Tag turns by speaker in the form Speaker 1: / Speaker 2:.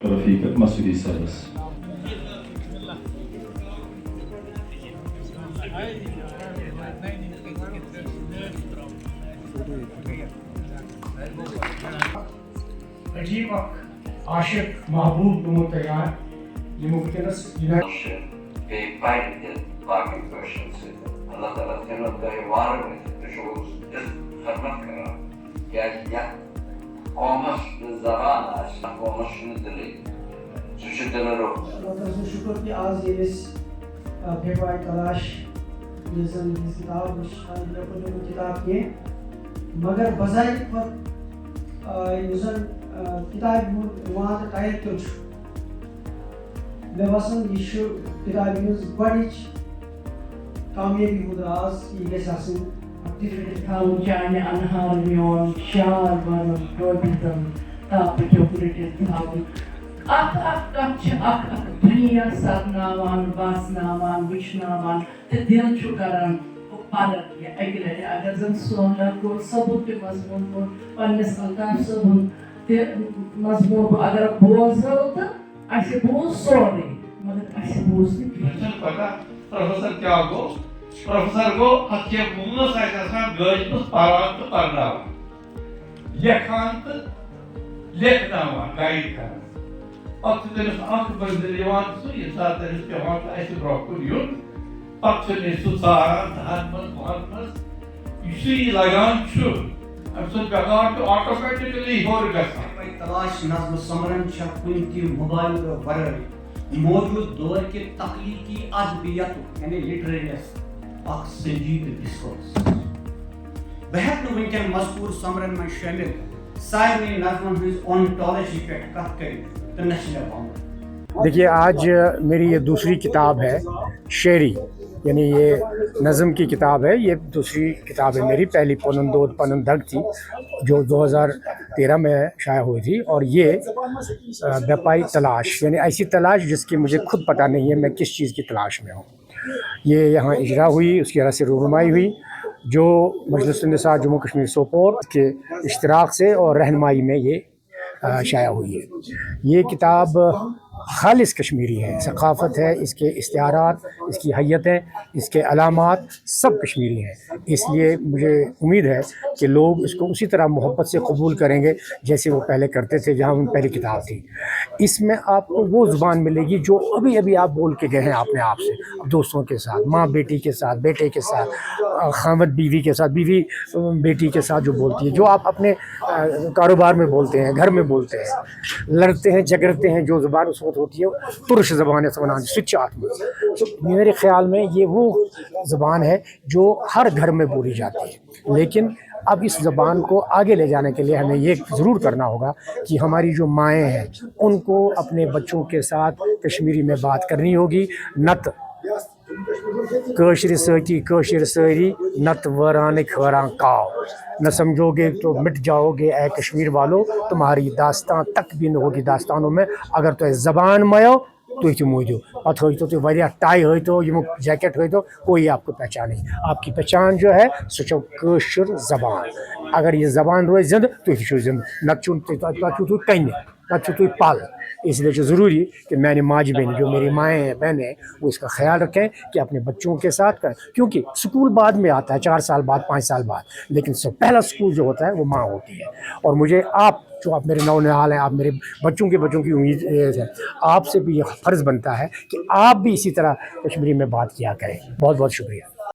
Speaker 1: رفيق مسعودي السادس.
Speaker 2: عجیب عاشق محبوب متیار Demokratiniz
Speaker 3: beide Wagen Börschense. Allah Teala senin de var mı? Şu hürmet kırar. Gel ya. Olmuş zaman aşağı olmuş nedir? Suçlular o.
Speaker 4: Allah şükür ki az yeriz. Pevay talaş. Yazan biz kitabı şahane yapılan kitap ye. Magar bazay पर yazan kitap bu वहाँ kayıt yok. Levasan şu kitabımız var hiç kamuyebi hudras ilgesasın aktif
Speaker 5: Kalacağını anharmıyor, şar varım, gördüm, tapı köpürüdüm, tavuk. Ak, dünya sarnavan, basnavan, vişnavan, dil çıkaran, parat ya, egleri, agazın sonra, ko sabut bir mazmun bu, pannes altan sabun, mazmun bu, agar bozuldu, aşı boz sorry, mगर aşı boz değil.
Speaker 6: Profesor Tiago, Profesor को अच्छे मुंगल science गजबस पारांत करना लेखांत लेखनावा guide करना अक्सर आंख बंदलिवान सु ये साथ इस्तेमाल ऐसे ब्रोकलियन अक्सर सुसारान हाथमस इसी लगान छु अक्सर बेकार तो ऑटोमेटिकली हो गया
Speaker 7: तलाश नज़्म समरन छ कुन की मोबाइल वरर मौजूद दौर के तख्लीकी अदबियत यानी लिटरेरीनेस अख संजीद डिस्कोर्स बहक न वनकन मजकूर समरन में शामिल सारे नज़्मन हज ओंटोलॉजी पे कथ करी तो नशल पाऊं।
Speaker 2: देखिए आज मेरी ये दूसरी किताब है शेरी यानी ये नज़म की किताब है। ये दूसरी किताब है मेरी। पहली पनंदोद पनंदग थी जो 2013 में शाया हुई थी और ये बेपाई तलाश यानी ऐसी तलाश जिसकी मुझे खुद पता नहीं है मैं किस चीज़ की तलाश में हूँ। ये यहाँ इजरा हुई, उसकी वजह से रूनुमाई हुई जो मजलिस निसा जम्मू कश्मीर सोपोर के इश्तराक से और रहनुमाई में ये शाया हुई है। ये किताब खालिस कश्मीरी है, सकाफ़त है, इसके इश्तिहारात, इसकी हैयतें, इसके अलामात सब कश्मीरी हैं। इसलिए मुझे उम्मीद है कि लोग इसको उसी तरह मोहब्बत से कबूल करेंगे जैसे वो पहले करते थे जहाँ उन पहली किताब थी। इसमें आपको वो ज़ुबान मिलेगी जो अभी अभी आप बोल के गए हैं अपने आप से, दोस्तों के साथ, माँ बेटी के साथ, बेटे के साथ, खावत बीवी के साथ, बीवी बेटी के साथ जो बोलती है, जो आप अपने कारोबार में बोलते हैं, घर में बोलते हैं, लड़ते हैं झगड़ते हैं, जो ज़ुबान उस वक्त होती है तुर्श ज़बान है स्विच आत्मा। तो मेरे ख़्याल में ये वो ज़बान है जो हर घर में बोली जाती है। लेकिन अब इस ज़बान को आगे ले जाने के लिए हमें ये ज़रूर करना होगा कि हमारी जो माएँ हैं उनको अपने बच्चों के साथ कश्मीरी में बात करनी होगी। नत कशर सती कशर सरी नत वरान खरा काव न समझोगे तो मिट जाओगे ए कश्मीर वालों, तुम्हारी दास्तां तक भी न होगी दास्तानों में अगर तो ज़बान मयो तो मोजो पत हो तो वरिया टाई हो तो यम जैकेट हो तो कोई आपको पहचान नहीं। आपकी पहचान जो है सो कशर ज़बान। अगर ये ज़बान रोज जिंद तो जिंद नचुन तो कहीं तो पाल। इसलिए जो ज़रूरी कि मैंने माज बहन जो मेरी माएँ हैं बहनें हैं वो इसका ख्याल रखें कि अपने बच्चों के साथ करें, क्योंकि स्कूल बाद में आता है 4 साल बाद 5 साल बाद, लेकिन सब पहला स्कूल जो होता है वो माँ होती है। और मुझे आप जो आप मेरे नौनिहाल हैं, आप मेरे बच्चों की उम्मीद है, आपसे भी ये फ़र्ज़ बनता है कि आप भी इसी तरह कश्मीरी में बात किया करें। बहुत बहुत शुक्रिया।